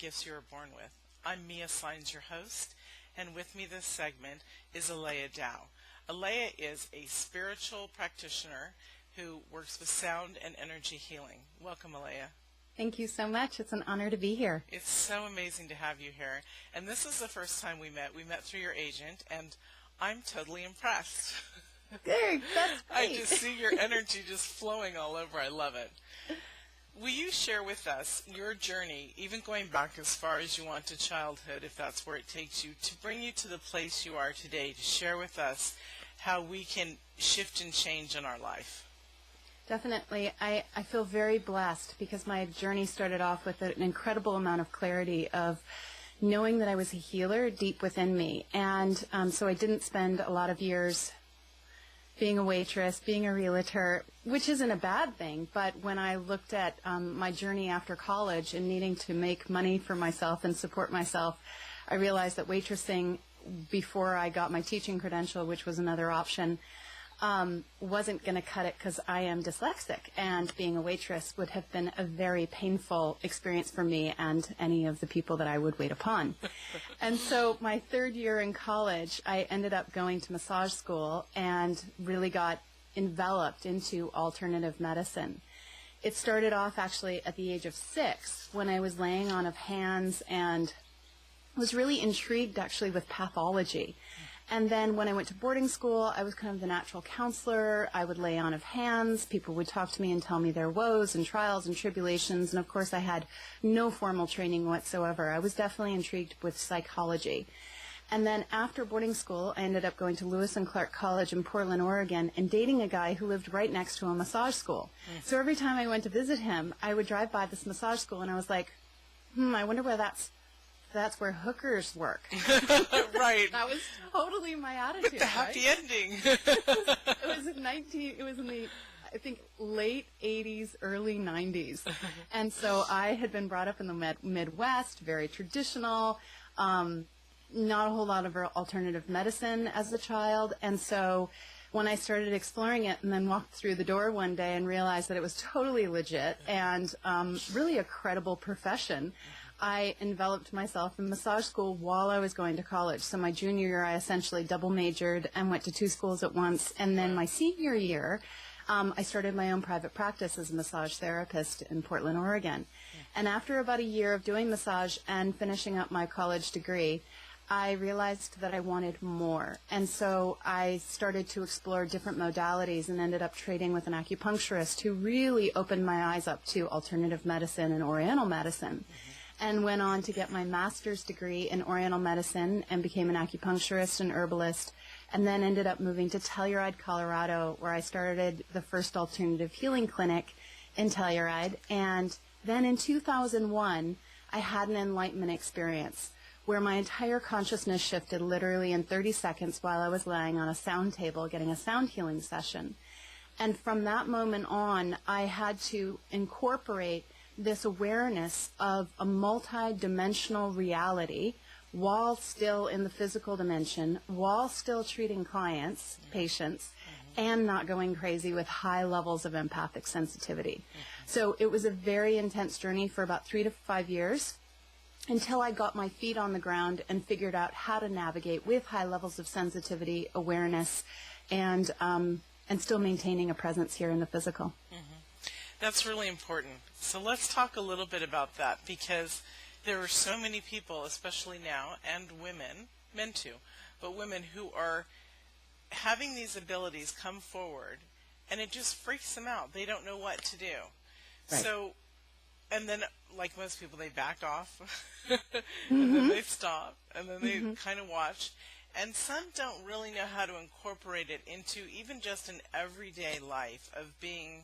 gifts you are born with. I'm Saenz, your host, and with me this segment is Aleya Dao. Aleya is a spiritual practitioner who works with sound and energy healing. Welcome, Aleya. Thank you so much. It's an honor to be here. It's so amazing to have you here. And this is the first time we met. We met through your agent, and I'm totally impressed. Good, that's great. I just see your energy just flowing all over. I love it. Will you share with us your journey, even going back as far as you want to childhood, if that's where it takes you, to bring you to the place you are today, to share with us how we can shift and change in our life? Definitely. I feel very blessed because my journey started off with an incredible amount of clarity of knowing that I was a healer deep within me. And so I didn't spend a lot of years being a waitress, being a realtor, which isn't a bad thing. But when I looked at my journey after college and needing to make money for myself and support myself, I realized that waitressing, before I got my teaching credential, which was another option, wasn't going to cut it because I am dyslexic, and being a waitress would have been a very painful experience for me and any of the people that I would wait upon. And so my third year in college, I ended up going to massage school and really got enveloped into alternative medicine. It started off actually at the age of 6 when I was laying on of hands and was really intrigued actually with pathology. And then when I went to boarding school, I was kind of the natural counselor. I would lay on of hands. People would talk to me and tell me their woes and trials and tribulations. And of course, I had no formal training whatsoever. I was definitely intrigued with psychology. And then after boarding school, I ended up going to Lewis and Clark College in Portland, Oregon, and dating a guy who lived right next to a massage school. So every time I went to visit him, I would drive by this massage school, and I was like, I wonder where that's where hookers work. Right. That was totally my attitude. With the happy ending. It was in the, I think, late 80s, early 90s. And so I had been brought up in the Midwest, very traditional, not a whole lot of really medicine as a child. And so when I started exploring it and then walked through the door one day and realized that it was totally legit and really a credible profession, I enveloped myself in massage school while I was going to college. So my junior year, I essentially double majored and went to 2 schools at once. And then my senior year, I started my own private practice as a massage therapist in Portland, Oregon. And after about a year of doing massage and finishing up my college degree, I realized that I wanted more. And so I started to explore different modalities and ended up trading with an acupuncturist who really opened my eyes up to alternative medicine and Oriental medicine. And went on to get my master's degree in Oriental medicine and became an acupuncturist and herbalist, and then ended up moving to Telluride, Colorado, where I started the first alternative healing clinic in Telluride. And then in 2001, I had an enlightenment experience where my entire consciousness shifted literally in 30 seconds while I was lying on a sound table getting a sound healing session. And from that moment on, I had to incorporate this awareness of a multi-dimensional reality while still in the physical dimension, while still treating clients, patients, and not going crazy with high levels of empathic sensitivity. So it was a very intense journey for about 3 to 5 years until I got my feet on the ground and figured out how to navigate with high levels of sensitivity, awareness, and still maintaining a presence here in the physical. That's really important. So let's talk a little bit about that, because there are so many people, especially now, and women, men too, but women who are having these abilities come forward, and it just freaks them out. They don't know what to do. Right. So, and then, like most people, they back off, and then they stop, and then they kind of watch. And some don't really know how to incorporate it into even just an everyday life of being,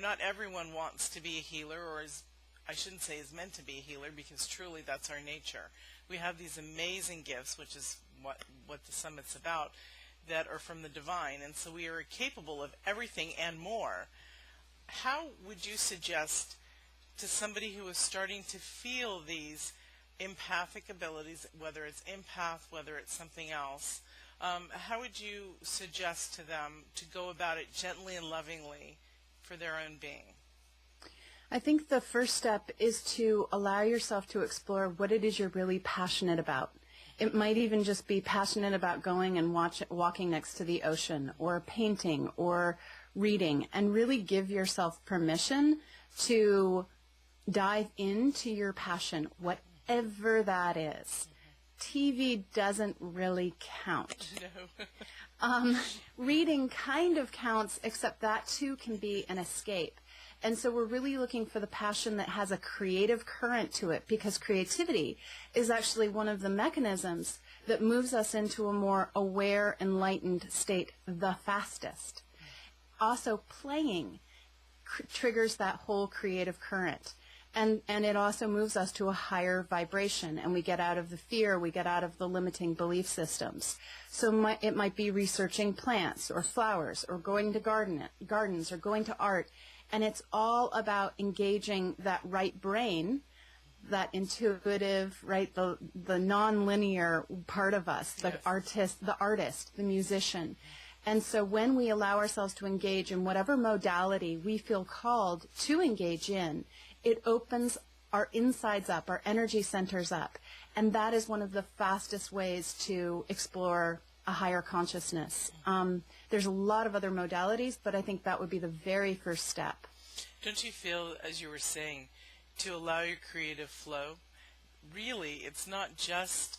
not everyone wants to be a healer, or I shouldn't say is meant to be a healer, because truly that's our nature. We have these amazing gifts, which is what the summit's about, that are from the divine, and so we are capable of everything and more. How would you suggest to somebody who is starting to feel these empathic abilities, whether it's empath, whether it's something else, how would you suggest to them to go about it gently and lovingly for their own being? I think the first step is to allow yourself to explore what it is you're really passionate about. It might even just be passionate about going and walking next to the ocean, or painting, or reading, and really give yourself permission to dive into your passion, whatever that is. TV doesn't really count. No. Reading kind of counts, except that too can be an escape. And so we're really looking for the passion that has a creative current to it, because creativity is actually one of the mechanisms that moves us into a more aware, enlightened state the fastest. Also, playing triggers that whole creative current. And it also moves us to a higher vibration, and we get out of the fear, we get out of the limiting belief systems. So it might be researching plants or flowers, or going to gardens, or going to art. And it's all about engaging that right brain, that intuitive, right, the non-linear part of us, the Yes. artist, the musician. And so when we allow ourselves to engage in whatever modality we feel called to engage in, it opens our insides up, our energy centers up. And that is one of the fastest ways to explore a higher consciousness. There's a lot of other modalities, but I think that would be the very first step. Don't you feel, as you were saying, to allow your creative flow, really, it's not just,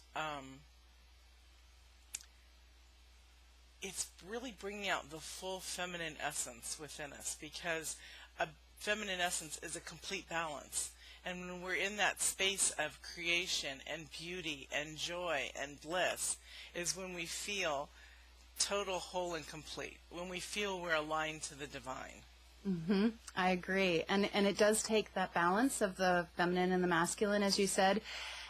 it's really bringing out the full feminine essence within us, because a feminine essence is a complete balance. And when we're in that space of creation and beauty and joy and bliss is when we feel total, whole, and complete, when we feel we're aligned to the divine. Mm-hmm. I agree. And it does take that balance of the feminine and the masculine, as you said.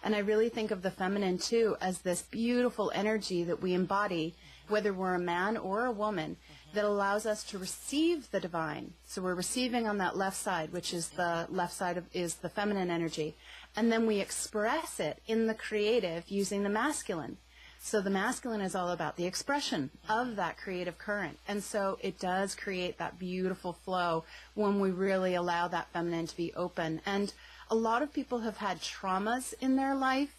And I really think of the feminine, too, as this beautiful energy that we embody, whether we're a man or a woman, that allows us to receive the divine. So we're receiving on that left side, which is the left side is the feminine energy. And then we express it in the creative using the masculine. So the masculine is all about the expression of that creative current. And so it does create that beautiful flow when we really allow that feminine to be open. And a lot of people have had traumas in their life,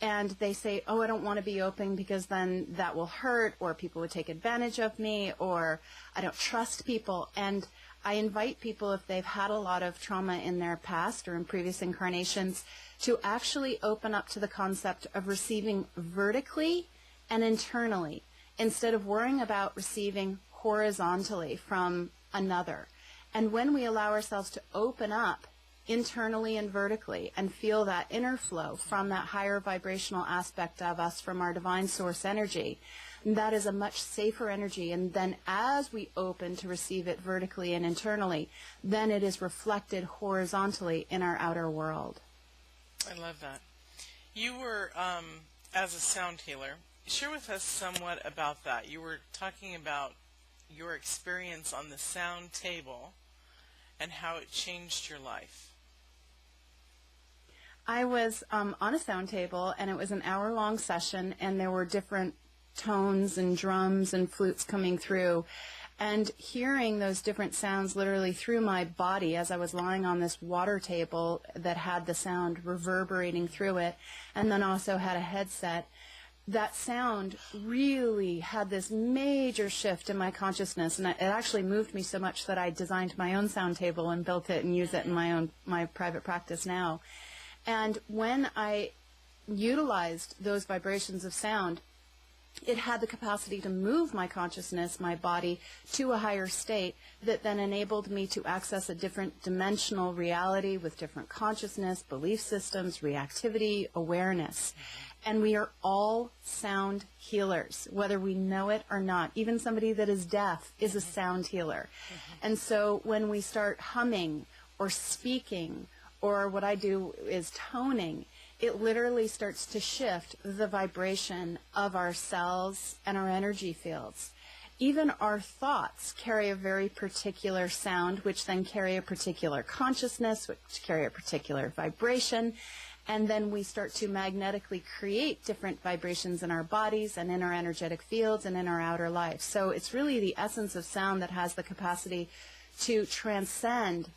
and they say, oh, I don't want to be open because then that will hurt, or people would take advantage of me, or I don't trust people. And I invite people, if they've had a lot of trauma in their past or in previous incarnations, to actually open up to the concept of receiving vertically and internally, instead of worrying about receiving horizontally from another. And when we allow ourselves to open up internally and vertically and feel that inner flow from that higher vibrational aspect of us, from our divine source energy, that is a much safer energy. And then as we open to receive it vertically and internally, then it is reflected horizontally in our outer world. I love that. You were, as a sound healer, share with us somewhat about that. You were talking about your experience on the sound table and how it changed your life. I was on a sound table, and it was an hour-long session, and there were different tones and drums and flutes coming through. And hearing those different sounds literally through my body as I was lying on this water table that had the sound reverberating through it, and then also had a headset, that sound really had this major shift in my consciousness. And it actually moved me so much that I designed my own sound table and built it and use it in my private practice now. And when I utilized those vibrations of sound, it had the capacity to move my consciousness, my body, to a higher state that then enabled me to access a different dimensional reality with different consciousness, belief systems, reactivity, awareness. And we are all sound healers, whether we know it or not. Even somebody that is deaf is a sound healer. And so when we start humming or speaking, or what I do is toning, it literally starts to shift the vibration of our cells and our energy fields. Even our thoughts carry a very particular sound, which then carry a particular consciousness, which carry a particular vibration. And then we start to magnetically create different vibrations in our bodies and in our energetic fields and in our outer life. So it's really the essence of sound that has the capacity to transcend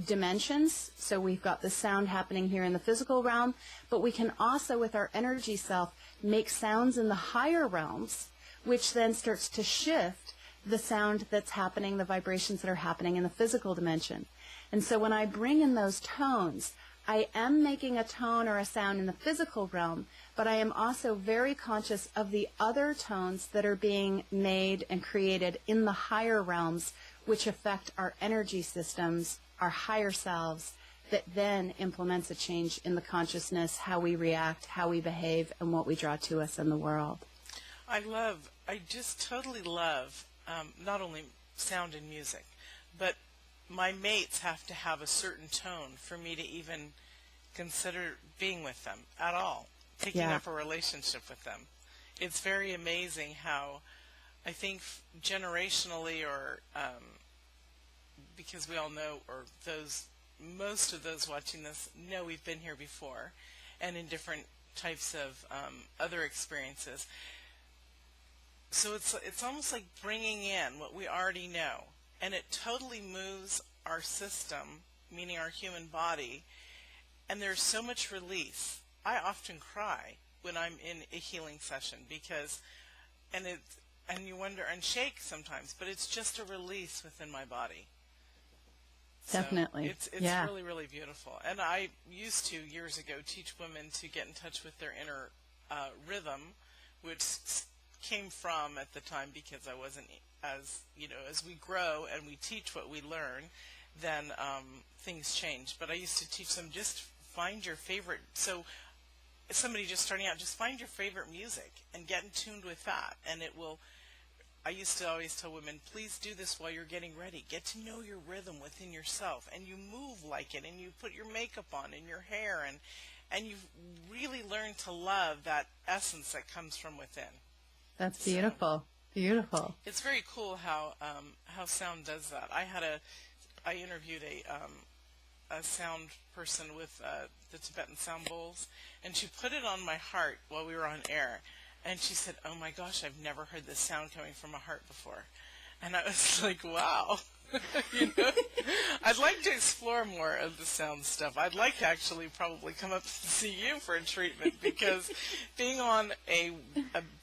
dimensions. So we've got the sound happening here in the physical realm, but we can also, with our energy self, make sounds in the higher realms, which then starts to shift the sound that's happening, the vibrations that are happening in the physical dimension. And so when I bring in those tones, I am making a tone or a sound in the physical realm, but I am also very conscious of the other tones that are being made and created in the higher realms, which affect our energy systems, our higher selves, that then implements a change in the consciousness, how we react, how we behave, and what we draw to us in the world. I just totally love not only sound and music, but my mates have to have a certain tone for me to even consider being with them at all, taking up a relationship with them. It's very amazing how I think generationally, or because we all know, or most of those watching this know we've been here before, and in different types of other experiences. So it's almost like bringing in what we already know, and it totally moves our system, meaning our human body, and there's so much release. I often cry when I'm in a healing session and you wonder and shake sometimes, but it's just a release within my body. Definitely. So it's really, really beautiful. And I used to, years ago, teach women to get in touch with their inner rhythm, which came from, at the time, because I wasn't, as we grow and we teach what we learn, then things change. But I used to teach them, just find your favorite. So somebody just starting out, just find your favorite music and get in tune with that, and it will. I used to always tell women, please do this while you're getting ready. Get to know your rhythm within yourself, and you move like it, and you put your makeup on and your hair, and you really learn to love that essence that comes from within. That's beautiful. Beautiful. It's very cool how sound does that. I interviewed a sound person with the Tibetan sound bowls, and she put it on my heart while we were on air. And she said, oh my gosh, I've never heard this sound coming from a heart before. And I was like, wow. I'd like to explore more of the sound stuff. I'd like to actually probably come up and see you for a treatment, because being on a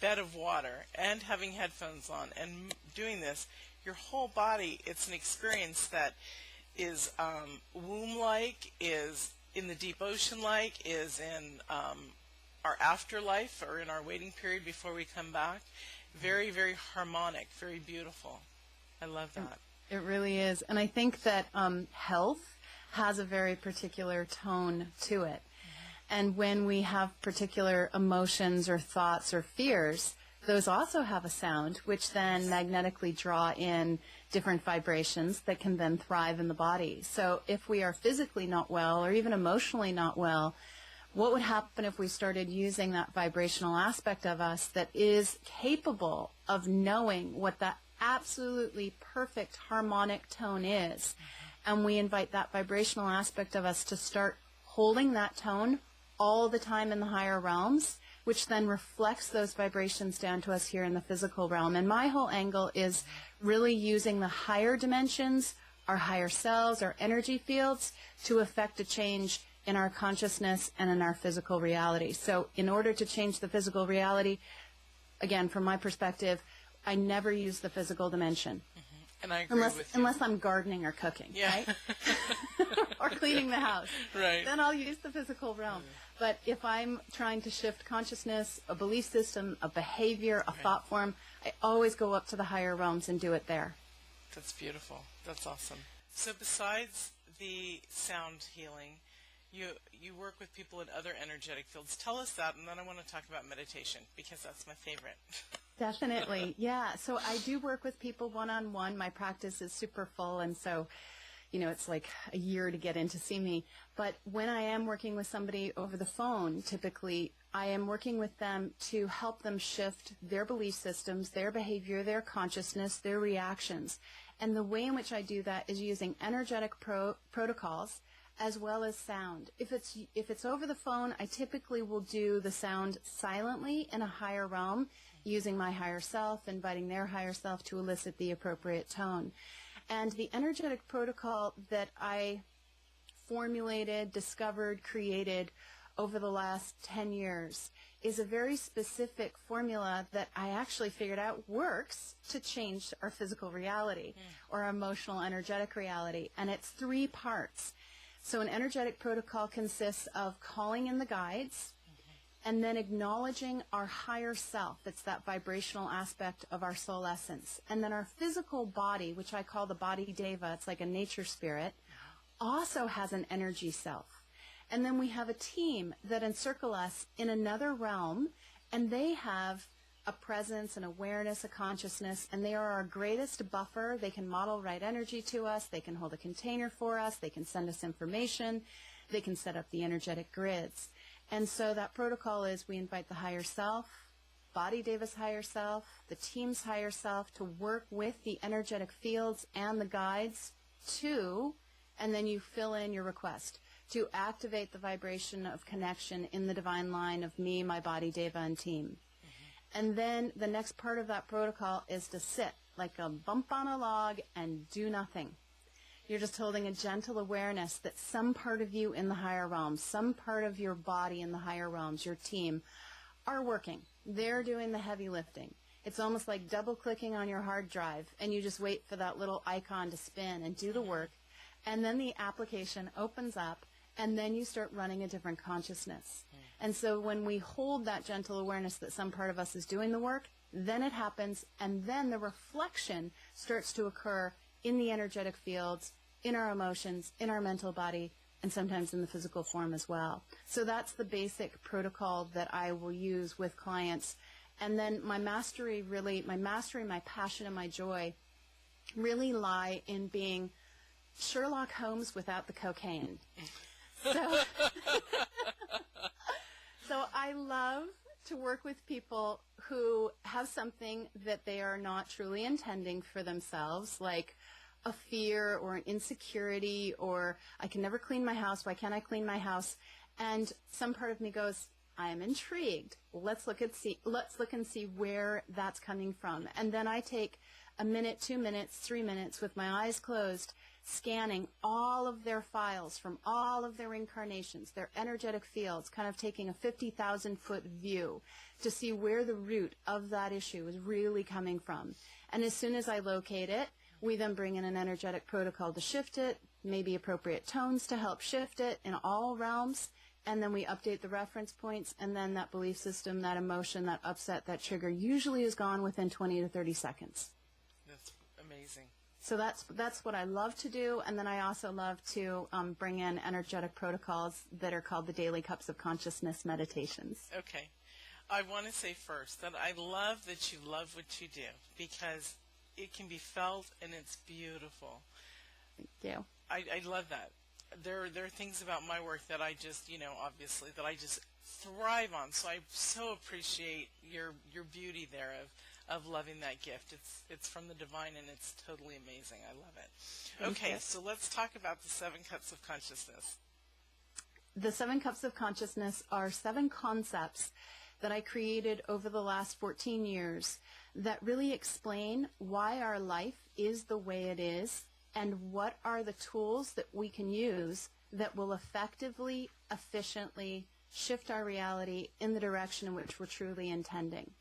bed of water and having headphones on and doing this, your whole body, it's an experience that is womb-like, is in the deep ocean-like, is in our afterlife, or in our waiting period before we come back. Very, very harmonic, very beautiful. I love that. It really is. And I think that health has a very particular tone to it. And when we have particular emotions or thoughts or fears, those also have a sound, which then magnetically draw in different vibrations that can then thrive in the body. So if we are physically not well, or even emotionally not well, what would happen if we started using that vibrational aspect of us that is capable of knowing what that absolutely perfect harmonic tone is, and we invite that vibrational aspect of us to start holding that tone all the time in the higher realms, which then reflects those vibrations down to us here in the physical realm. And my whole angle is really using the higher dimensions, our higher selves, our energy fields, to affect a change in our consciousness and in our physical reality. So in order to change the physical reality, again, from my perspective, I never use the physical dimension. And I agree with you. Unless I'm gardening or cooking, right? Or cleaning the house. Right. Then I'll use the physical realm. But if I'm trying to shift consciousness, a belief system, a behavior, a thought form, I always go up to the higher realms and do it there. That's beautiful. That's awesome. So besides the sound healing, you work with people in other energetic fields. Tell us that, and then I want to talk about meditation, because that's my favorite. Definitely, yeah. So I do work with people one-on-one. My practice is super full, and so, it's like a year to get in to see me. But when I am working with somebody over the phone, typically, I am working with them to help them shift their belief systems, their behavior, their consciousness, their reactions. And the way in which I do that is using energetic protocols, as well as sound. If it's over the phone, I typically will do the sound silently in a higher realm, using my higher self, inviting their higher self to elicit the appropriate tone. And the energetic protocol that I formulated, discovered, created over the last 10 years is a very specific formula that I actually figured out works to change our physical reality or our emotional, energetic reality. And it's 3 parts. So an energetic protocol consists of calling in the guides and then acknowledging our higher self. It's that vibrational aspect of our soul essence. And then our physical body, which I call the body deva, it's like a nature spirit, also has an energy self. And then we have a team that encircle us in another realm, and they have a presence, an awareness, a consciousness, and they are our greatest buffer. They can model right energy to us. They can hold a container for us. They can send us information. They can set up the energetic grids. And so that protocol is we invite the higher self, body deva's higher self, the team's higher self to work with the energetic fields and the guides to, and then you fill in your request, to activate the vibration of connection in the divine line of me, my body, deva, and team. And then the next part of that protocol is to sit like a bump on a log and do nothing. You're just holding a gentle awareness that some part of you in the higher realms, some part of your body in the higher realms, your team, are working. They're doing the heavy lifting. It's almost like double-clicking on your hard drive, and you just wait for that little icon to spin and do the work. And then the application opens up, and then you start running a different consciousness. And so when we hold that gentle awareness that some part of us is doing the work, then it happens, and then the reflection starts to occur in the energetic fields, in our emotions, in our mental body, and sometimes in the physical form as well. So that's the basic protocol that I will use with clients. And then my mastery, my passion, and my joy really lie in being Sherlock Holmes without the cocaine. So, so I love to work with people who have something that they are not truly intending for themselves, like a fear or an insecurity, or I can never clean my house. Why can't I clean my house? And some part of me goes, I am intrigued. Let's look and see where that's coming from. And then I take a minute, 2 minutes, 3 minutes with my eyes closed, scanning all of their files from all of their incarnations, their energetic fields, kind of taking a 50,000-foot view to see where the root of that issue is really coming from. And as soon as I locate it, we then bring in an energetic protocol to shift it, maybe appropriate tones to help shift it in all realms, and then we update the reference points, and then that belief system, that emotion, that upset, that trigger usually is gone within 20 to 30 seconds. That's amazing. So that's what I love to do, and then I also love to bring in energetic protocols that are called the Daily Cups of Consciousness meditations. Okay. I want to say first that I love that you love what you do, because it can be felt and it's beautiful. Thank you. I love that. There are things about my work that I just, obviously, that I just thrive on. So I so appreciate your beauty there of loving that gift. It's from the divine, and it's totally amazing. I love it. Okay, so let's talk about the 7 Cups of Consciousness. The 7 Cups of Consciousness are 7 concepts that I created over the last 14 years that really explain why our life is the way it is and what are the tools that we can use that will effectively, efficiently shift our reality in the direction in which we're truly intending.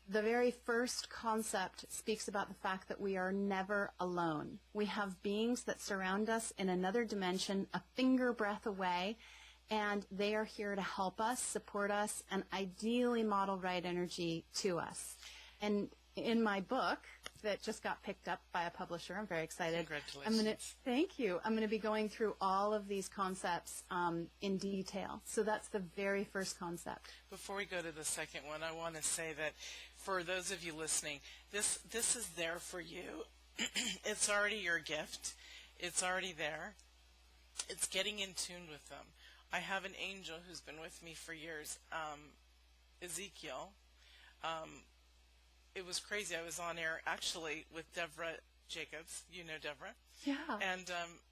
The very first concept speaks about the fact that we are never alone. We have beings that surround us in another dimension, a finger breadth away, and they are here to help us, support us, and ideally model right energy to us. And in my book that just got picked up by a publisher, I'm very excited. Congratulations. Thank you. I'm going to be going through all of these concepts in detail. So that's the very first concept. Before we go to the second one, I want to say that for those of you listening, this is there for you. It's already your gift. It's already there. It's getting in tune with them. I have an angel who's been with me for years, Ezekiel. It was crazy. I was on air actually with Deborah Jacobs. You know Deborah? Yeah. And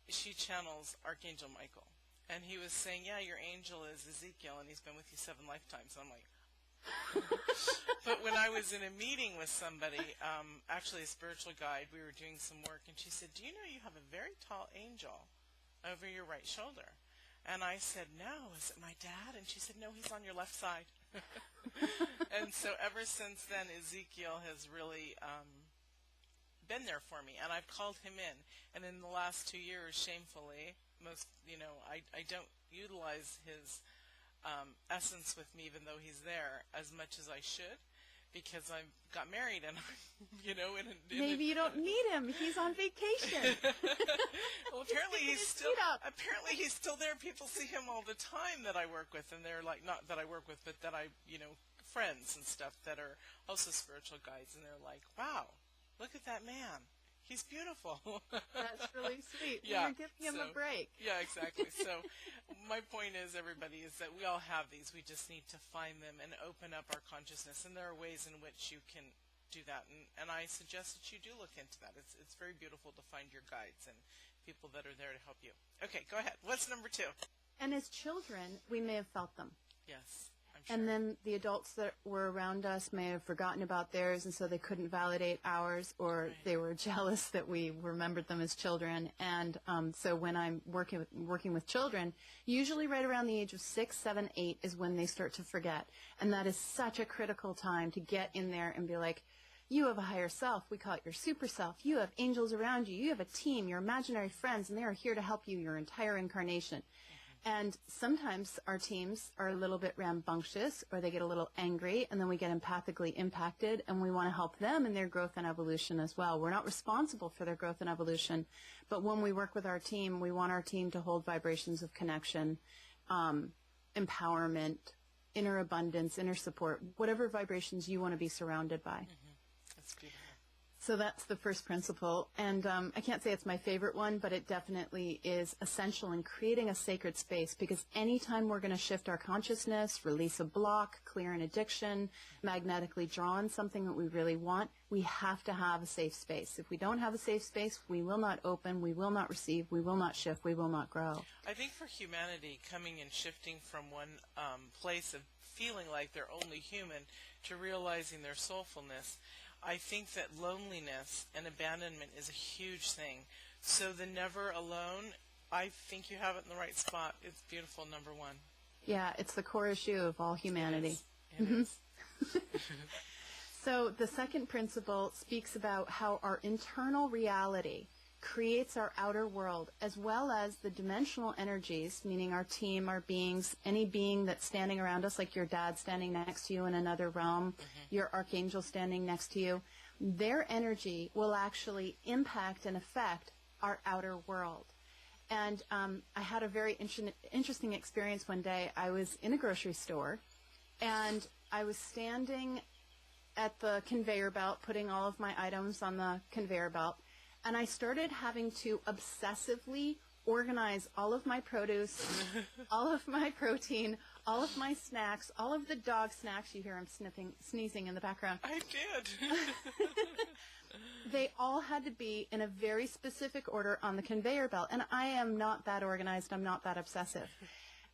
she channels Archangel Michael. And he was saying, yeah, your angel is Ezekiel, and he's been with you 7 lifetimes. And I'm like, but when I was in a meeting with somebody, actually a spiritual guide, we were doing some work, and she said, do you know you have a very tall angel? over your right shoulder. And I said, no, is it my dad? And she said, no, he's on your left side. And so ever since then, Ezekiel has really been there for me, and I've called him in. And in the last 2 years, shamefully, I don't utilize his essence with me, even though he's there, as much as I should, because I got married, and maybe you don't need him. He's on vacation. Well, apparently he's still there. People see him all the time that I work with, and they're like, not that I work with, but that friends and stuff that are also spiritual guides, and they're like, wow, look at that man. He's beautiful. That's really sweet. Yeah, You're giving him a break. Yeah, exactly. So my point is, everybody, is that we all have these. We just need to find them and open up our consciousness. And there are ways in which you can do that. And I suggest that you do look into that. It's very beautiful to find your guides and people that are there to help you. Okay, go ahead. What's number 2? And as children, we may have felt them. Yes. Sure. And then the adults that were around us may have forgotten about theirs, and so they couldn't validate ours, or they were jealous that we remembered them as children. And so when I'm working with children, usually right around the age of 6, 7, 8 is when they start to forget. And that is such a critical time to get in there and be like, you have a higher self. We call it your super self. You have angels around you. You have a team, your imaginary friends, and they are here to help you your entire incarnation. And sometimes our teams are a little bit rambunctious, or they get a little angry, and then we get empathically impacted, and we want to help them in their growth and evolution as well. We're not responsible for their growth and evolution, but when we work with our team, we want our team to hold vibrations of connection, empowerment, inner abundance, inner support, whatever vibrations you want to be surrounded by. That's beautiful. So that's the first principle, and I can't say it's my favorite one, but it definitely is essential in creating a sacred space, because anytime we're going to shift our consciousness, release a block, clear an addiction, magnetically draw on something that we really want, we have to have a safe space. If we don't have a safe space, we will not open, we will not receive, we will not shift, we will not grow. I think for humanity, coming and shifting from one place of feeling like they're only human to realizing their soulfulness, I think that loneliness and abandonment is a huge thing. So the never alone, I think you have it in the right spot. It's beautiful, number 1. Yeah, it's the core issue of all humanity. It is. So the second principle speaks about how our internal reality creates our outer world, as well as the dimensional energies, meaning our team, our beings, any being that's standing around us, like your dad standing next to you in another realm, your archangel standing next to you. Their energy will actually impact and affect our outer world. And I had a very interesting experience one day. I was in a grocery store, and I was standing at the conveyor belt, putting all of my items on the conveyor belt, and I started having to obsessively organize all of my produce, all of my protein, all of my snacks, all of the dog snacks. You hear him sneezing in the background. I did. They all had to be in a very specific order on the conveyor belt. And I am not that organized. I'm not that obsessive.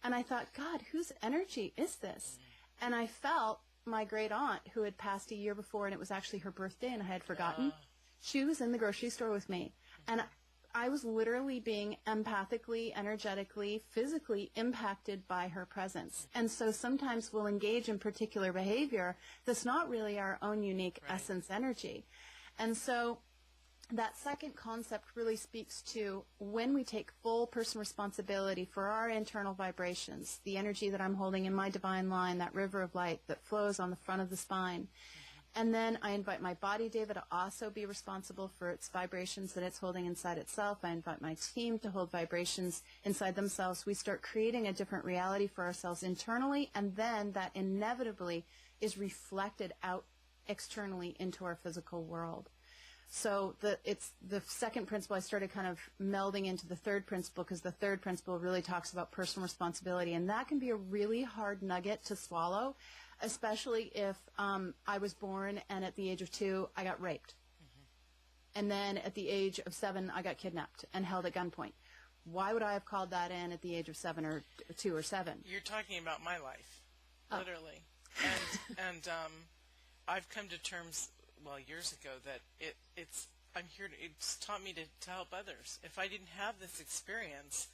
And I thought, God, whose energy is this? And I felt my great aunt, who had passed a year before, and it was actually her birthday, and I had forgotten. She was in the grocery store with me, and I was literally being empathically, energetically, physically impacted by her presence. And so sometimes we'll engage in particular behavior that's not really our own unique essence energy. And so that second concept really speaks to when we take full personal responsibility for our internal vibrations, the energy that I'm holding in my divine line, that river of light that flows on the front of the spine. And then I invite my body, David, to also be responsible for its vibrations that it's holding inside itself. I invite my team to hold vibrations inside themselves. We start creating a different reality for ourselves internally, and then that inevitably is reflected out externally into our physical world. So it's the second principle I started kind of melding into the third principle, because the third principle really talks about personal responsibility, and that can be a really hard nugget to swallow, especially if I was born and at the age of 2 I got raped. And then at the age of 7 I got kidnapped and held at gunpoint. Why would I have called that in at the age of 7 or 2 or 7? You're talking about my life, literally. And I've come to terms, years ago, that it's taught me to help others. If I didn't have this experience,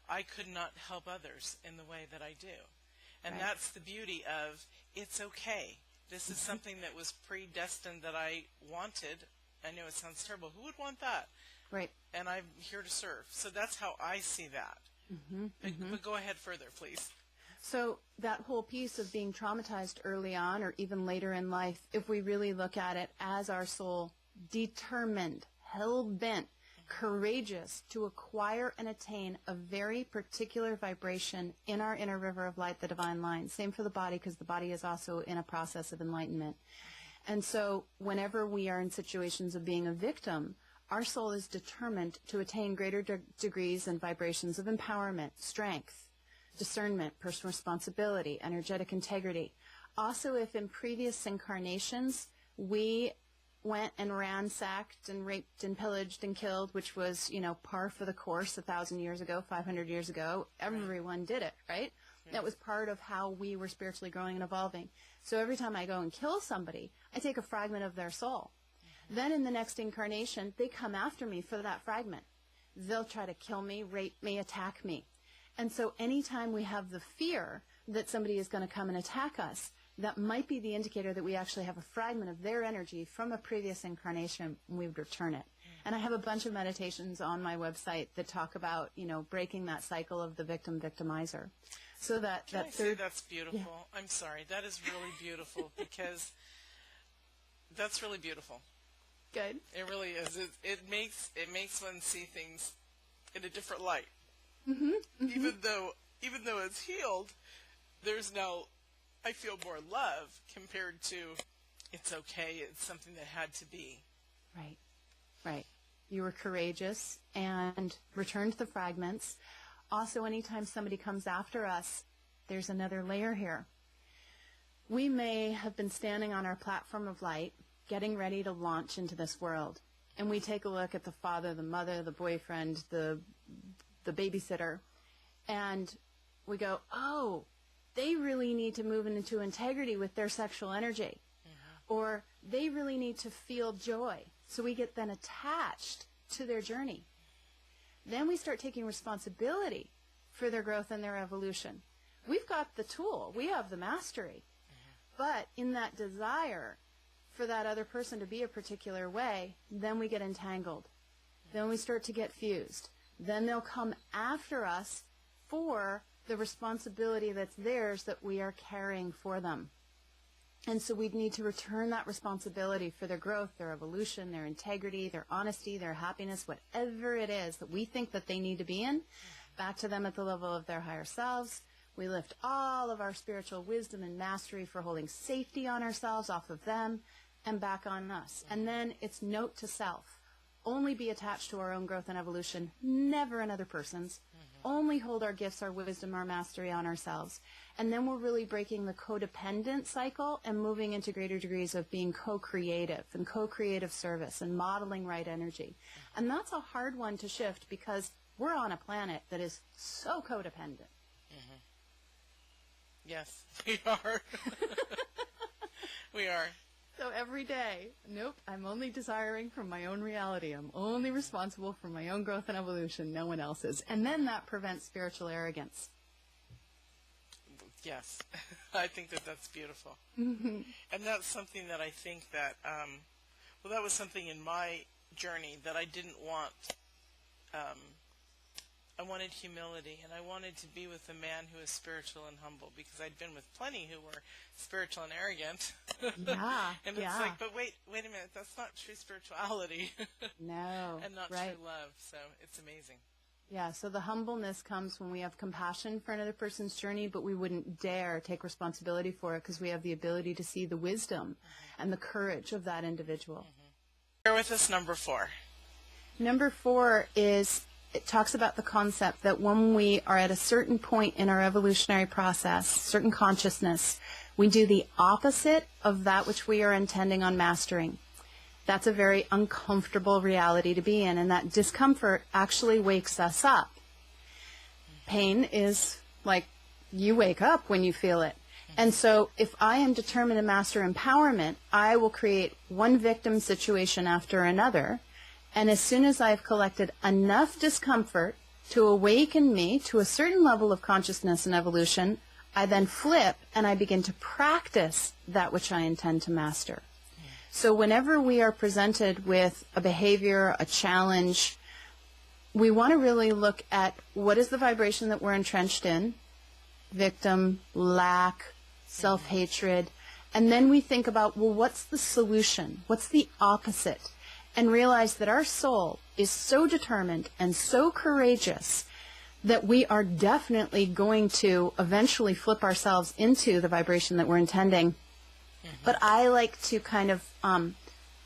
I could not help others in the way that I do. And Right. that's the beauty of it's okay. This is something that was predestined that I wanted. I know it sounds terrible. Who would want that? Right. And I'm here to serve. So that's how I see that. But go ahead further, please. So that whole piece of being traumatized early on or even later in life, if we really look at it as our soul determined, hell-bent, courageous to acquire and attain a very particular vibration in our inner river of light, the divine line. Same for the body, because the body is also in a process of enlightenment. And so whenever we are in situations of being a victim, our soul is determined to attain greater degrees and vibrations of empowerment, strength, discernment, personal responsibility, energetic integrity. Also, if in previous incarnations we went and ransacked and raped and pillaged and killed, which was, par for the course 1,000 years ago, 500 years ago, everyone did it, right? Yes. That was part of how we were spiritually growing and evolving. So every time I go and kill somebody, I take a fragment of their soul. Then in the next incarnation, they come after me for that fragment. They'll try to kill me, rape me, attack me. And so anytime we have the fear that somebody is going to come and attack us, that might be the indicator that we actually have a fragment of their energy from a previous incarnation, and we would return it. And I have a bunch of meditations on my website that talk about, breaking that cycle of the victim-victimizer. So that Can I say that's beautiful? Yeah. I'm sorry. That is really beautiful because that's really beautiful. Good. It really is. It makes one see things in a different light. Even though it's healed, there's now, I feel more love compared to it's okay, it's something that had to be. Right. You were courageous and returned the fragments. Also, anytime somebody comes after us, there's another layer here. We may have been standing on our platform of light, getting ready to launch into this world. And we take a look at the father, the mother, the boyfriend, the babysitter, and we go, oh, they really need to move into integrity with their sexual energy. Or they really need to feel joy. So we get then attached to their journey. Then we start taking responsibility for their growth and their evolution. We've got the tool. We have the mastery. But in that desire for that other person to be a particular way, then we get entangled. Then we start to get fused. Then they'll come after us for the responsibility that's theirs that we are carrying for them. And so we need to return that responsibility for their growth, their evolution, their integrity, their honesty, their happiness, whatever it is that we think that they need to be in, back to them at the level of their higher selves. We lift all of our spiritual wisdom and mastery for holding safety on ourselves off of them and back on us. And then it's note to self. Only be attached to our own growth and evolution, never another person's. Only hold our gifts, our wisdom, our mastery on ourselves. And then we're really breaking the codependent cycle and moving into greater degrees of being co-creative and co-creative service and modeling right energy. And that's a hard one to shift because we're on a planet that is so codependent. Yes, we are. We are. So every day, nope, I'm only desiring from my own reality. I'm only responsible for my own growth and evolution, no one else's. And then that prevents spiritual arrogance. Yes, I think that's beautiful. And that's something that I think that, that was something in my journey that I didn't want. I wanted humility, and I wanted to be with a man who is spiritual and humble, because I'd been with plenty who were spiritual and arrogant. Yeah, and it's like, but wait a minute, that's not true spirituality. No, and not right. true love, so it's amazing. Yeah, so the humbleness comes when we have compassion for another person's journey, but we wouldn't dare take responsibility for it because we have the ability to see the wisdom and the courage of that individual. Share with us number 4. Number 4 is, it talks about the concept that when we are at a certain point in our evolutionary process, certain consciousness, we do the opposite of that which we are intending on mastering. That's a very uncomfortable reality to be in, and that discomfort actually wakes us up. Pain is like you wake up when you feel it. And so if I am determined to master empowerment, I will create one victim situation after another. And as soon as I've collected enough discomfort to awaken me to a certain level of consciousness and evolution, I then flip and I begin to practice that which I intend to master. So whenever we are presented with a behavior, a challenge, we want to really look at what is the vibration that we're entrenched in, victim, lack, self-hatred, and then we think about, well, what's the solution? What's the opposite? And realize that our soul is so determined and so courageous that we are definitely going to eventually flip ourselves into the vibration that we're intending. But I like to kind of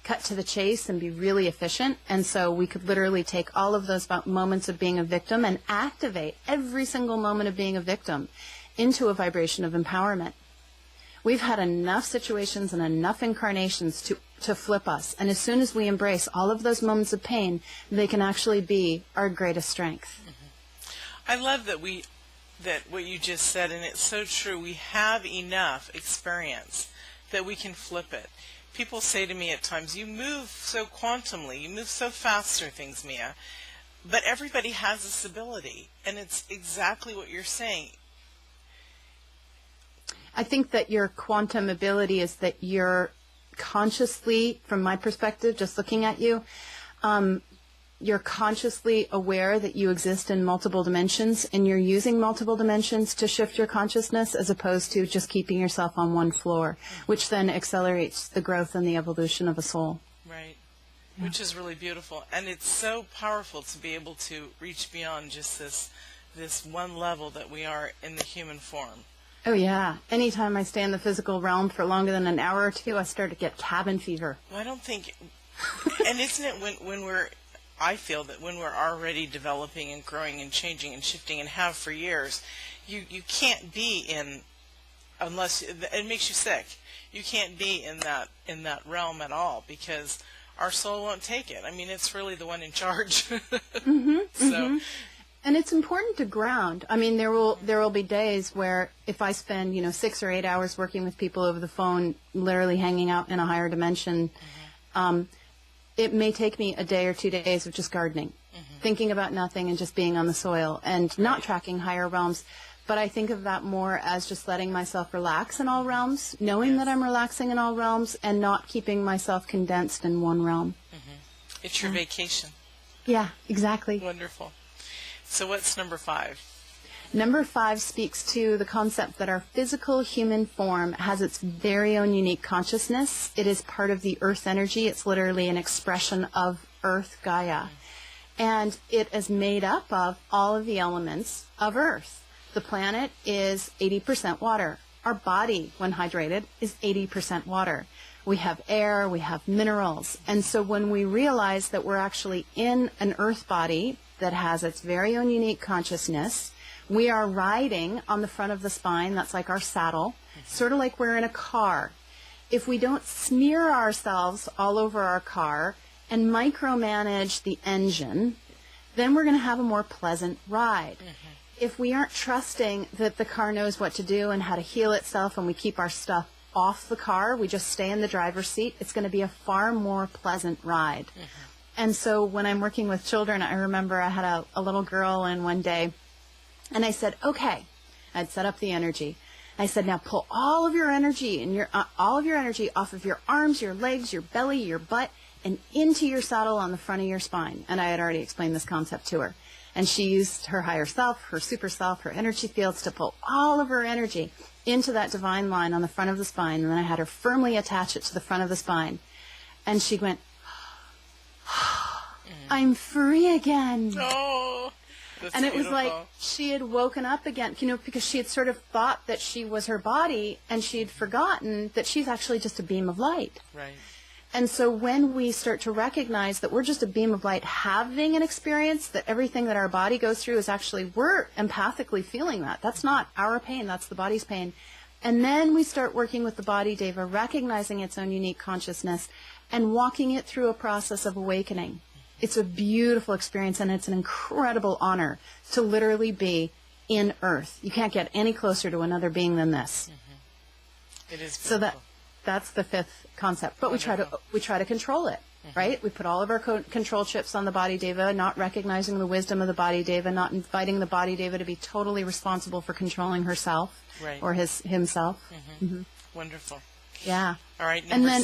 cut to the chase and be really efficient. And so we could literally take all of those moments of being a victim and activate every single moment of being a victim into a vibration of empowerment. We've had enough situations and enough incarnations to flip us. And as soon as we embrace all of those moments of pain, they can actually be our greatest strength. I love that what you just said, and it's so true. We have enough experience that we can flip it. People say to me at times, you move so quantumly, you move so fast through things, Mia, but everybody has this ability, and it's exactly what you're saying. I think that your quantum ability is that you're consciously, from my perspective, just looking at you, you're consciously aware that you exist in multiple dimensions, and you're using multiple dimensions to shift your consciousness as opposed to just keeping yourself on one floor, which then accelerates the growth and the evolution of a soul. Right. Yeah. Which is really beautiful. And it's so powerful to be able to reach beyond just this one level that we are in the human form. Oh, yeah. Anytime I stay in the physical realm for longer than an hour or two, I start to get cabin fever. Well, I don't think... and isn't it when we're... I feel that when we're already developing and growing and changing and shifting and have for years, you can't be in... unless... it makes you sick. You can't be in that realm at all because our soul won't take it. I mean, it's really the one in charge. So... And it's important to ground. I mean, there will be days where if I spend 6 or 8 hours working with people over the phone, literally hanging out in a higher dimension, it may take me a day or 2 days of just gardening, thinking about nothing and just being on the soil and not tracking higher realms. But I think of that more as just letting myself relax in all realms, knowing that I'm relaxing in all realms and not keeping myself condensed in one realm. It's your vacation. Yeah, exactly. Wonderful. So what's number 5? Number 5 speaks to the concept that our physical human form has its very own unique consciousness. It is part of the earth energy. It's literally an expression of earth, Gaia. And it is made up of all of the elements of earth. The planet is 80% water. Our body, when hydrated, is 80% water. We have air, we have minerals. And so when we realize that we're actually in an earth body that has its very own unique consciousness, we are riding on the front of the spine. That's like our saddle, sort of like we're in a car. If we don't smear ourselves all over our car and micromanage the engine, then we're going to have a more pleasant ride. If we aren't trusting that the car knows what to do and how to heal itself and we keep our stuff off the car, we just stay in the driver's seat, it's going to be a far more pleasant ride. And so when I'm working with children, I remember I had a little girl in one day, and I said, okay, I'd set up the energy. I said, now pull all of your energy and all of your energy off of your arms, your legs, your belly, your butt, and into your saddle on the front of your spine. And I had already explained this concept to her. And she used her higher self, her super self, her energy fields to pull all of her energy into that divine line on the front of the spine. And then I had her firmly attach it to the front of the spine. And she went, I'm free again. Oh, that's and it beautiful. was like she had woken up again, because she had sort of thought that she was her body, and she had forgotten that she's actually just a beam of light. Right. And so when we start to recognize that we're just a beam of light having an experience, that everything that our body goes through is actually, we're empathically feeling that. That's not our pain, that's the body's pain. And then we start working with the body, Deva, recognizing its own unique consciousness and walking it through a process of awakening. It's a beautiful experience, and it's an incredible honor to literally be in Earth. You can't get any closer to another being than this. It is beautiful. So that's the 5th concept. But we try to control it. right? We put all of our control chips on the body deva, not recognizing the wisdom of the body deva, not inviting the body deva to be totally responsible for controlling herself or himself. Wonderful. Yeah. All right. And then,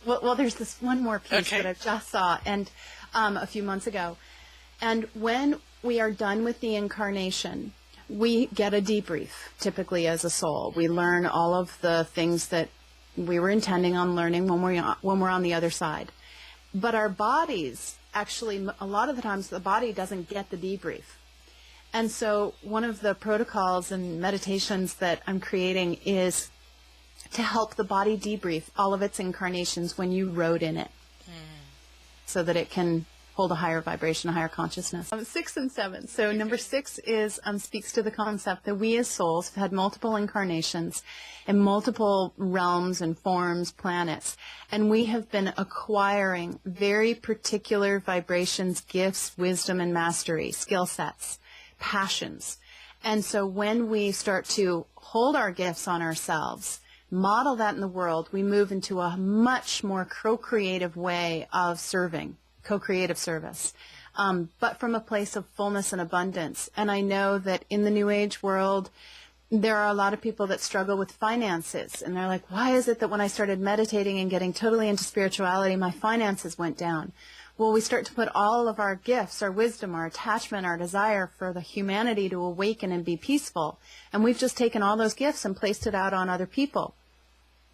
well, there's this one more piece that I just saw and a few months ago. And when we are done with the incarnation, we get a debrief, typically as a soul. We learn all of the things that we were intending on learning when we're on the other side. But our bodies, actually, a lot of the times, the body doesn't get the debrief. And so one of the protocols and meditations that I'm creating is to help the body debrief all of its incarnations when you rode in it, so that it can hold a higher vibration, a higher consciousness. 6 and 7. So number 6 is speaks to the concept that we as souls have had multiple incarnations in multiple realms and forms, planets, and we have been acquiring very particular vibrations, gifts, wisdom, and mastery, skill sets, passions. And so when we start to hold our gifts on ourselves, model that in the world, we move into a much more co-creative way of serving. Co-creative service, but from a place of fullness and abundance. And I know that in the New Age world, there are a lot of people that struggle with finances. And they're like, why is it that when I started meditating and getting totally into spirituality, my finances went down? Well, we start to put all of our gifts, our wisdom, our attachment, our desire for the humanity to awaken and be peaceful. And we've just taken all those gifts and placed it out on other people.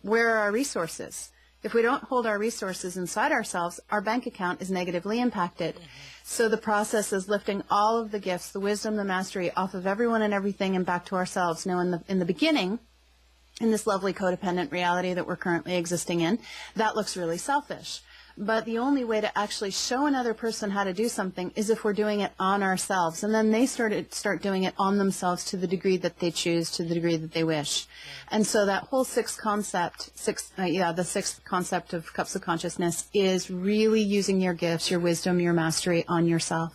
Where are our resources? If we don't hold our resources inside ourselves, our bank account is negatively impacted. So the process is lifting all of the gifts, the wisdom, the mastery off of everyone and everything and back to ourselves. Now, in the beginning, in this lovely codependent reality that we're currently existing in, that looks really selfish. But the only way to actually show another person how to do something is if we're doing it on ourselves. And then they start doing it on themselves to the degree that they choose, to the degree that they wish. And so that whole the sixth concept of Cups of Consciousness is really using your gifts, your wisdom, your mastery on yourself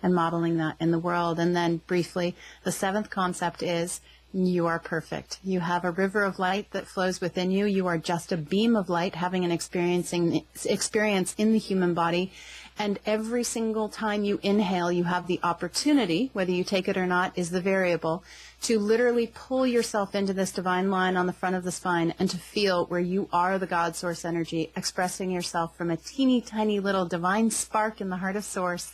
and modeling that in the world. And then briefly, the 7th concept is you are perfect. You have a river of light that flows within you. You are just a beam of light having an experience in the human body. And every single time you inhale, you have the opportunity, whether you take it or not is the variable, to literally pull yourself into this divine line on the front of the spine and to feel where you are the God Source energy, expressing yourself from a teeny tiny little divine spark in the heart of Source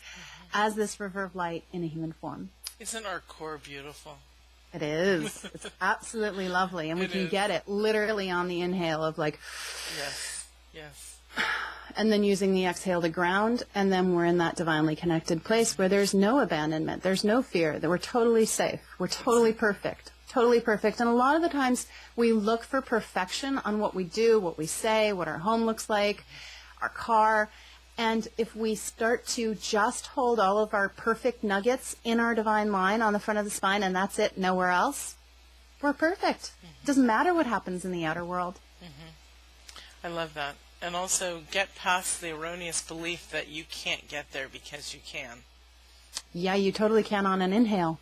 as this river of light in a human form. Isn't our core beautiful? It is. It's absolutely lovely. And we can get it literally on the inhale of like, yes. And then using the exhale to ground. And then we're in that divinely connected place where there's no abandonment. There's no fear, that we're totally safe. We're totally perfect. Totally perfect. And a lot of the times we look for perfection on what we do, what we say, what our home looks like, our car. And if we start to just hold all of our perfect nuggets in our divine line on the front of the spine and that's it, nowhere else, we're perfect. It doesn't matter what happens in the outer world. I love that. And also get past the erroneous belief that you can't get there because you can. Yeah, you totally can on an inhale.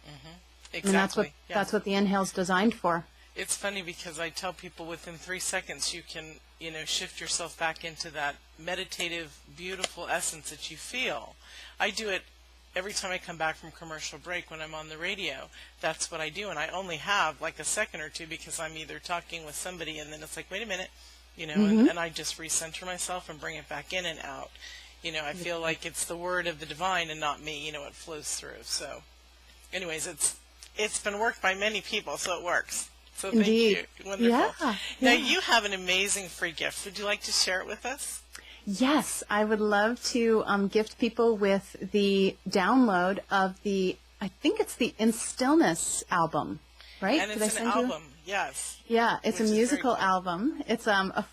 Exactly. And that's what the inhale's designed for. It's funny because I tell people within 3 seconds you can, shift yourself back into that meditative, beautiful essence that you feel. I do it every time I come back from commercial break when I'm on the radio. That's what I do, and I only have like a second or two because I'm either talking with somebody and then it's like, wait a minute, and I just recenter myself and bring it back in and out. I feel like it's the word of the divine and not me, it flows through. So anyways, it's been worked by many people, so it works. So thank you. Wonderful. Yeah. Now you have an amazing free gift. Would you like to share it with us? Yes, I would love to gift people with the download of I think it's the In Stillness album, right? And it's an album, yes. Yeah, it's a musical album. It's a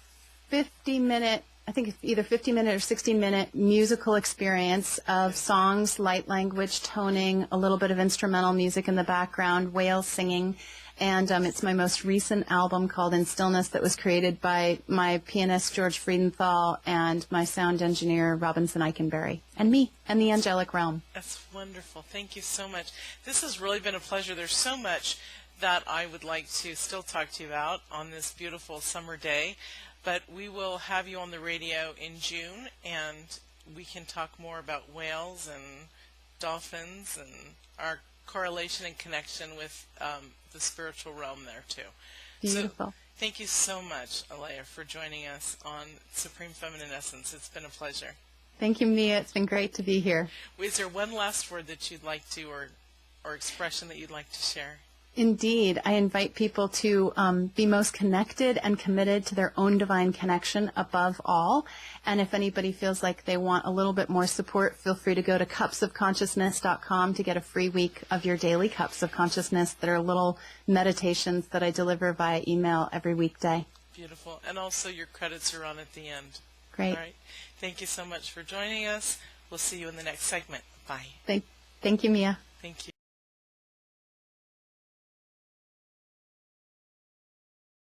50-minute, I think it's either 50-minute or 60-minute musical experience of songs, light language, toning, a little bit of instrumental music in the background, whales singing. And it's my most recent album called In Stillness that was created by my pianist George Friedenthal and my sound engineer Robinson Eikenberry and me and the Angelic Realm. That's wonderful. Thank you so much. This has really been a pleasure. There's so much that I would like to still talk to you about on this beautiful summer day. But we will have you on the radio in June, and we can talk more about whales and dolphins and our correlation and connection with the spiritual realm there too. Beautiful. So, thank you so much, Aleya, for joining us on Supreme Feminine Essence. It's been a pleasure. Thank you, Mia. It's been great to be here. Is there one last word that you'd like to, or expression that you'd like to share? Indeed, I invite people to be most connected and committed to their own divine connection above all. And if anybody feels like they want a little bit more support, feel free to go to cupsofconsciousness.com to get a free week of your daily Cups of Consciousness that are little meditations that I deliver via email every weekday. Beautiful. And also your credits are on at the end. Great. All right. Thank you so much for joining us. We'll see you in the next segment. Bye. Thank you, Mia. Thank you.